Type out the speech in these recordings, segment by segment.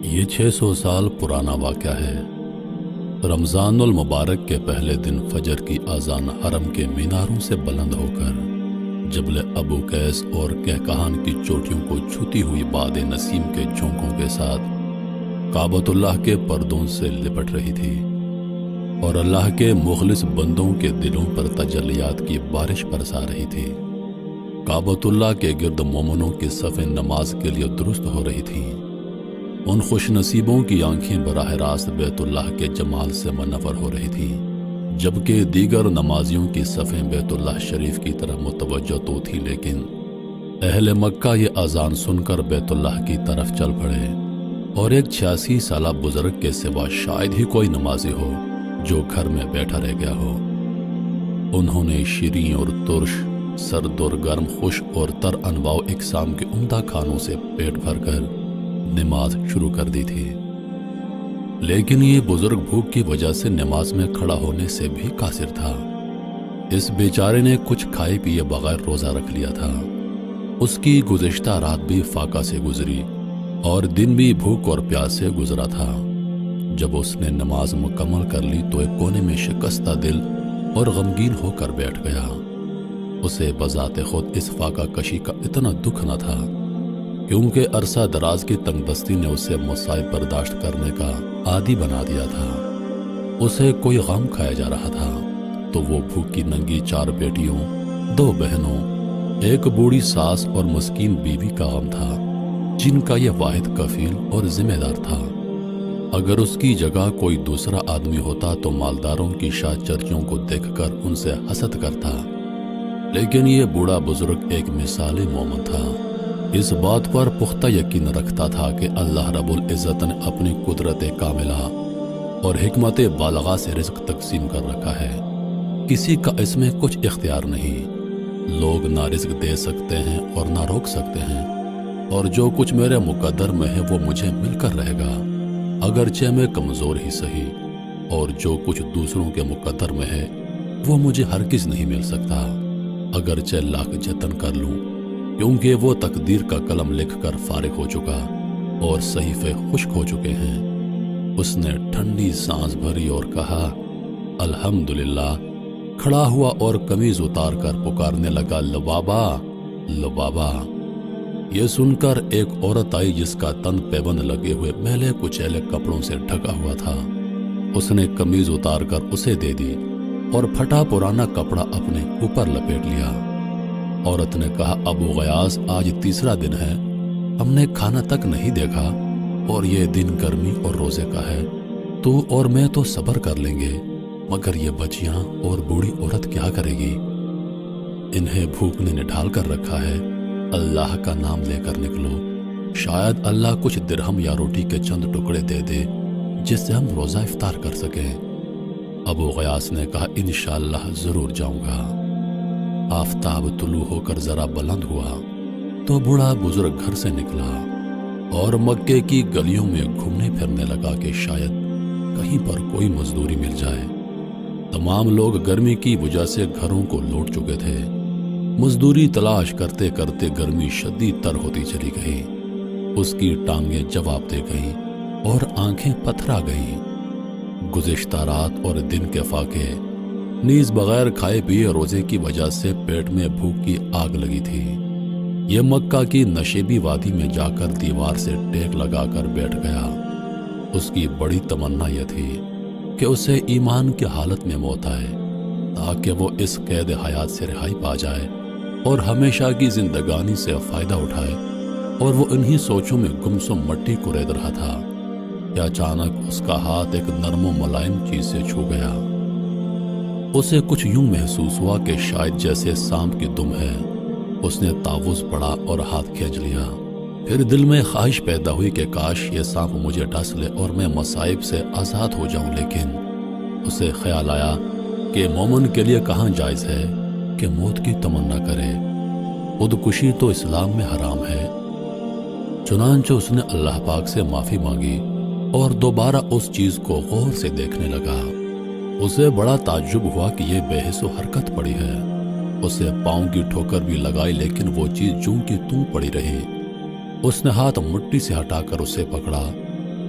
یہ 600 سال پرانا واقعہ ہے۔ رمضان المبارک کے پہلے دن فجر کی اذان حرم کے میناروں سے بلند ہو کر جبل ابو قیس اور کہکہان کی چوٹیوں کو چھوتی ہوئی باد نسیم کے جھونکوں کے ساتھ کعبۃ اللہ کے پردوں سے لپٹ رہی تھی اور اللہ کے مخلص بندوں کے دلوں پر تجلیات کی بارش برسا رہی تھی۔ کعبۃ اللہ کے گرد مومنوں کی صفیں نماز کے لیے درست ہو رہی تھیں۔ ان خوش نصیبوں کی آنکھیں براہ راست بیت اللہ کے جمال سے منور ہو رہی تھیں، جبکہ دیگر نمازیوں کی صفیں بیت اللہ شریف کی طرف متوجہ تو تھی، لیکن اہل مکہ یہ اذان سن کر بیت اللہ کی طرف چل پڑے اور ایک 86 سالہ بزرگ کے سوا شاید ہی کوئی نمازی ہو جو گھر میں بیٹھا رہ گیا ہو۔ انہوں نے شیریں اور ترش، سرد اور گرم، خوش اور تر انواع اقسام کے عمدہ کھانوں سے پیٹ بھر کر نماز شروع کر دی تھی، لیکن یہ بزرگ بھوک کی وجہ سے نماز میں کھڑا ہونے سے بھی قاصر تھا۔ اس بیچارے نے کچھ کھائے پیے بغیر روزہ رکھ لیا تھا۔ اس کی گزشتہ رات بھی فاقہ سے گزری اور دن بھی بھوک اور پیاس سے گزرا تھا۔ جب اس نے نماز مکمل کر لی تو ایک کونے میں شکستہ دل اور غمگین ہو کر بیٹھ گیا۔ اسے بذات خود اس فاقہ کشی کا اتنا دکھ نہ تھا، کیونکہ عرصہ دراز کی تنگ دستی نے اسے مصائب برداشت کرنے کا عادی بنا دیا تھا۔ اسے کوئی غم کھایا جا رہا تھا تو وہ بھوکی ننگی 4 بیٹیوں، 2 بہنوں، ایک بوڑھی ساس اور مسکین بیوی کا غم تھا، جن کا یہ واحد کفیل اور ذمہ دار تھا۔ اگر اس کی جگہ کوئی دوسرا آدمی ہوتا تو مالداروں کی شاہ چرچوں کو دیکھ کر ان سے حسد کرتا، لیکن یہ بوڑھا بزرگ ایک مثالی مومن تھا۔ اس بات پر پختہ یقین رکھتا تھا کہ اللہ رب العزت نے اپنی قدرت کاملہ اور حکمت بالغہ سے رزق تقسیم کر رکھا ہے۔ کسی کا اس میں کچھ اختیار نہیں۔ لوگ نہ رزق دے سکتے ہیں اور نہ روک سکتے ہیں، اور جو کچھ میرے مقدر میں ہے وہ مجھے مل کر رہے گا، اگرچہ میں کمزور ہی سہی، اور جو کچھ دوسروں کے مقدر میں ہے وہ مجھے ہرگز نہیں مل سکتا، اگرچہ لاکھ جتن کر لوں، کیونکہ وہ تقدیر کا قلم لکھ کر فارغ ہو چکا اور صحیفے خشک ہو چکے ہیں۔ اس نے ٹھنڈی سانس بھری اور کہا، الحمدللہ، کھڑا ہوا اور قمیض اتار کر پکارنے لگا، لبابا، لبابا۔ یہ سن کر ایک عورت آئی جس کا تن پیبند لگے ہوئے میلے کچیلے کپڑوں سے ڈھکا ہوا تھا۔ اس نے قمیض اتار کر اسے دے دی اور پھٹا پرانا کپڑا اپنے اوپر لپیٹ لیا۔ عورت نے کہا، ابو غیاث، آج تیسرا دن ہے، ہم نے کھانا تک نہیں دیکھا، اور یہ دن گرمی اور روزے کا ہے۔ تو اور میں تو صبر کر لیں گے، مگر یہ بچیاں اور بوڑھی عورت کیا کرے گی؟ انہیں بھوک نے نڈھال کر رکھا ہے۔ اللہ کا نام لے کر نکلو، شاید اللہ کچھ درہم یا روٹی کے چند ٹکڑے دے دے جس سے ہم روزہ افطار کر سکیں۔ ابو غیاث نے کہا، انشاءاللہ ضرور جاؤں گا۔ آفتاب طلوع ہو کر ذرا بلند ہوا تو بوڑھا بزرگ گھر سے نکلا اور مکے کی گلیوں میں گھومنے پھرنے لگا کہ شاید کہیں پر کوئی مزدوری مل جائے۔ تمام لوگ گرمی کی وجہ سے گھروں کو لوٹ چکے تھے۔ مزدوری تلاش کرتے کرتے گرمی شدید تر ہوتی چلی گئی۔ اس کی ٹانگیں جواب دے گئیں اور آنکھیں پتھرا گئیں۔ گزشتہ رات اور دن کے فاقے نیز بغیر کھائے پیے روزے کی وجہ سے پیٹ میں بھوک کی آگ لگی تھی۔ یہ مکہ کی نشیبی وادی میں جا کر دیوار سے ٹیک لگا کر بیٹھ گیا۔ اس کی بڑی تمنا یہ تھی کہ اسے ایمان کی حالت میں موت آئے تاکہ وہ اس قید حیات سے رہائی پا جائے اور ہمیشہ کی زندگانی سے فائدہ اٹھائے، اور وہ انہی سوچوں میں گمسم مٹی کو رید رہا تھا کہ اچانک اس کا ہاتھ ایک نرم و ملائم چیز سے چھو گیا۔ اسے کچھ یوں محسوس ہوا کہ شاید جیسے سانپ کی دم ہے۔ اس نے تاووز پڑا اور ہاتھ کھینچ لیا۔ پھر دل میں خواہش پیدا ہوئی کہ کاش یہ سانپ مجھے ڈس لے اور میں مصائب سے آزاد ہو جاؤں، لیکن اسے خیال آیا کہ مومن کے لیے کہاں جائز ہے کہ موت کی تمنا کرے۔ خودکشی تو اسلام میں حرام ہے۔ چنانچہ اس نے اللہ پاک سے معافی مانگی اور دوبارہ اس چیز کو غور سے دیکھنے لگا۔ اسے بڑا تعجب ہوا کہ یہ بے حس و حرکت پڑی ہے۔ اسے پاؤں کی ٹھوکر بھی لگائی لیکن وہ چیز جوں کی توں پڑی رہی۔ اس نے ہاتھ مٹی سے ہٹا کر اسے پکڑا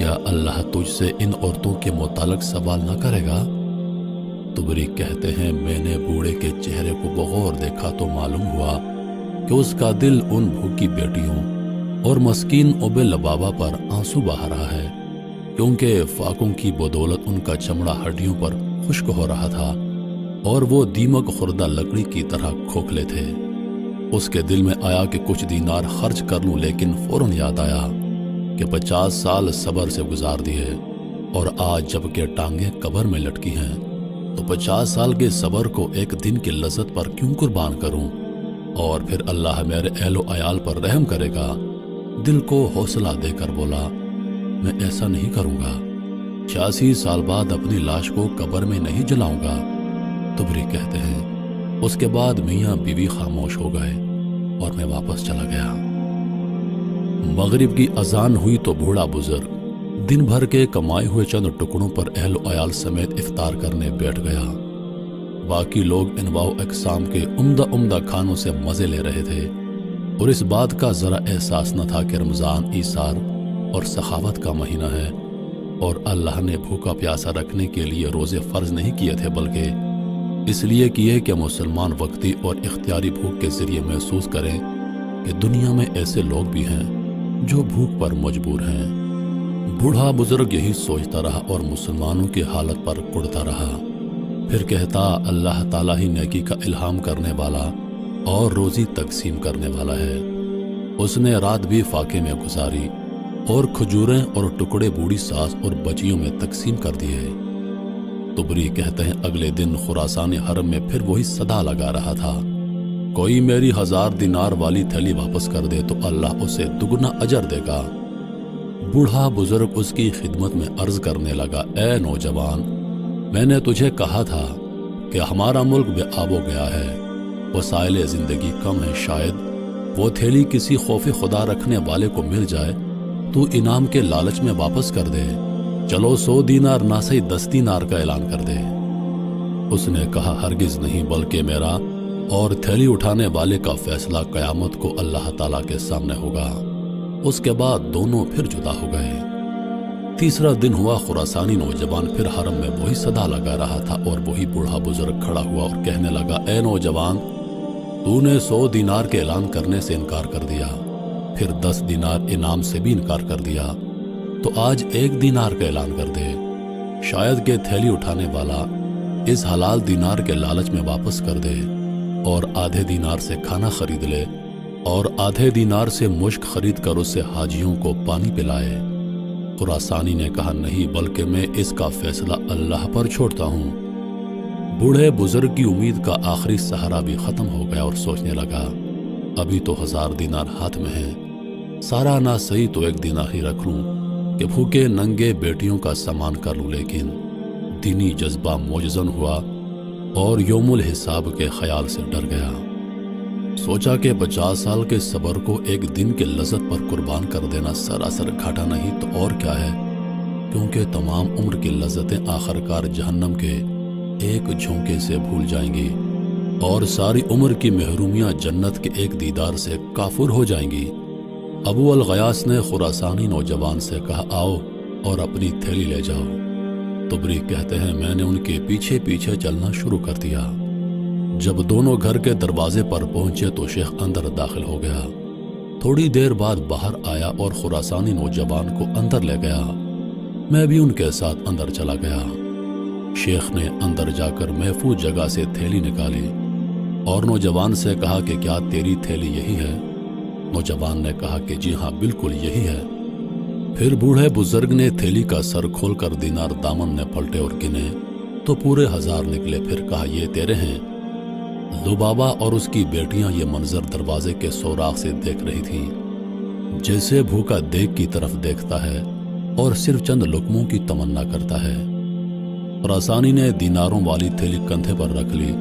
کیا اللہ تجھ سے ان عورتوں کے متعلق سوال نہ کرے گا؟ تبری کہتے ہیں میں نے بوڑھے کے چہرے کو بغور دیکھا تو معلوم ہوا کہ اس کا دل ان بھوکی بیٹیوں اور مسکین ابے لبابا پر آنسو بہا رہا ہے، کیونکہ فاقوں کی بدولت ان کا چمڑا ہڈیوں پر خشک ہو رہا تھا اور وہ دیمک خوردہ لکڑی کی طرح کھوکھلے تھے۔ اس کے دل میں آیا کہ کچھ دینار خرچ کر لوں، لیکن فوراً یاد آیا کہ 50 سال صبر سے گزار دیے اور آج جب کہ ٹانگیں قبر میں لٹکی ہیں تو 50 سال کے صبر کو ایک دن کی لذت پر کیوں قربان کروں؟ اور پھر اللہ میرے اہل و عیال پر رحم کرے گا۔ دل کو حوصلہ دے کر بولا میں ایسا نہیں کروں گا، 86 سال بعد اپنی لاش کو قبر میں نہیں جلاؤں گا۔ تبری کہتے ہیں اس کے بعد میاں بیوی خاموش ہو گئے اور میں واپس چلا گیا۔ مغرب کی اذان ہوئی تو بوڑھا بزرگ دن بھر کے کمائے ہوئے چند ٹکڑوں پر اہل و عیال سمیت افطار کرنے بیٹھ گیا۔ باقی لوگ انواع و اقسام کے عمدہ کھانوں سے مزے لے رہے تھے اور اس بات کا ذرا احساس نہ تھا کہ رمضان ایثار اور سخاوت کا مہینہ ہے اور اللہ نے بھوکا پیاسا رکھنے کے لیے روزے فرض نہیں کیے تھے، بلکہ اس لیے کیے کہ مسلمان وقتی اور اختیاری بھوک کے ذریعے محسوس کریں کہ دنیا میں ایسے لوگ بھی ہیں جو بھوک پر مجبور ہیں۔ بوڑھا بزرگ یہی سوچتا رہا اور مسلمانوں کی حالت پر کڑتا رہا، پھر کہتا اللہ تعالیٰ ہی نیکی کا الہام کرنے والا اور روزی تقسیم کرنے والا ہے۔ اس نے رات بھی فاقے میں گزاری اور کھجوریں اور ٹکڑے بوڑھی ساس اور بچیوں میں تقسیم کر دیے۔ تبری کہتے ہیں اگلے دن خراسانی حرم میں پھر وہی صدا لگا رہا تھا، کوئی میری 1000 دینار والی تھیلی واپس کر دے تو اللہ اسے دگنا اجر دے گا۔ بوڑھا بزرگ اس کی خدمت میں عرض کرنے لگا اے نوجوان، میں نے تجھے کہا تھا کہ ہمارا ملک بے آب و گیا ہے، وسائل زندگی کم ہے، شاید وہ تھیلی کسی خوف خدا رکھنے والے کو مل جائے تو انعام کے لالچ میں واپس کر دے، چلو 100 دینار نہ صحیح 10 دینار کا اعلان کر دے۔ اس نے کہا ہرگز نہیں، بلکہ میرا اور تھیلی اٹھانے والے کا فیصلہ قیامت کو اللہ تعالیٰ کے سامنے ہوگا۔ اس کے بعد دونوں پھر جدا ہو گئے۔ تیسرا دن ہوا، خراسانی نوجوان پھر حرم میں وہی صدا لگا رہا تھا اور وہی بوڑھا بزرگ کھڑا ہوا اور کہنے لگا اے نوجوان، تو نے 100 دینار کے اعلان کرنے سے انکار کر دیا، پھر 10 دینار انعام سے بھی انکار کر دیا، تو آج 1 دینار کا اعلان کر دے، شاید کہ تھیلی اٹھانے والا اس حلال دینار کے لالچ میں واپس کر دے اور آدھے دینار سے کھانا خرید لے اور آدھے دینار سے مشک خرید کر اسے حاجیوں کو پانی پلائے۔ خراسانی نے کہا نہیں، بلکہ میں اس کا فیصلہ اللہ پر چھوڑتا ہوں۔ بوڑھے بزرگ کی امید کا آخری سہارا بھی ختم ہو گیا اور سوچنے لگا ابھی تو 1000 دینار ہاتھ میں ہے، سارا نہ صحیح تو 1 دینار ہی رکھ لوں کہ بھوکے ننگے بیٹیوں کا سامان کر لوں، لیکن دینی جذبہ موجزن ہوا اور یوم الحساب کے خیال سے ڈر گیا۔ سوچا کہ 50 سال کے صبر کو 1 دن کے لذت پر قربان کر دینا سراسر گھاٹا نہیں تو اور کیا ہے، کیونکہ تمام عمر کی لذتیں آخرکار جہنم کے ایک جھونکے سے بھول جائیں گی اور ساری عمر کی محرومیاں جنت کے ایک دیدار سے کافر ہو جائیں گی۔ ابو الغیاث نے خراسانی نوجوان سے کہا آؤ اور اپنی تھیلی لے جاؤ۔ تبری کہتے ہیں میں نے ان کے پیچھے پیچھے چلنا شروع کر دیا۔ جب دونوں گھر کے دروازے پر پہنچے تو شیخ اندر داخل ہو گیا، تھوڑی دیر بعد باہر آیا اور خراسانی نوجوان کو اندر لے گیا۔ میں بھی ان کے ساتھ اندر چلا گیا۔ شیخ نے اندر جا کر محفوظ جگہ سے تھیلی نکالی اور نوجوان سے کہا کہ کیا تیری تھیلی یہی ہے؟ نوجوان نے کہا کہ جی ہاں بالکل یہی ہے۔ پھر بوڑھے بزرگ نے تھیلی کا سر کھول کر دینار دامن میں پلٹے اور گنے تو پورے 1000 نکلے۔ پھر کہا یہ تیرے ہیں۔ لبابا اور اس کی بیٹیاں یہ منظر دروازے کے سوراخ سے دیکھ رہی تھیں، جیسے بھوکا دیگ کی طرف دیکھتا ہے اور صرف چند لقموں کی تمنا کرتا ہے۔ خراسانی نے دیناروں والی تھیلی کندھے پر رکھ لی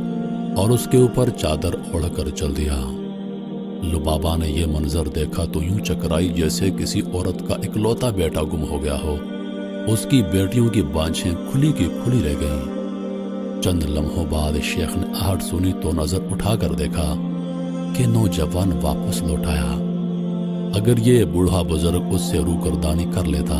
اور اس کے اوپر چادر اوڑھ کر چل دیا۔ لبابا نے یہ منظر دیکھا تو یوں چکرائی جیسے کسی عورت کا اکلوتا بیٹا گم ہو گیا ہو۔ اس کی بیٹیوں کی بانچیں کھلی کی کھلی رہ گئیں۔ چند لمحوں بعد شیخ نے آہٹ سنی تو نظر اٹھا کر دیکھا کہ نوجوان واپس لوٹ آیا۔ اگر یہ بوڑھا بزرگ اس سے روگردانی کر لیتا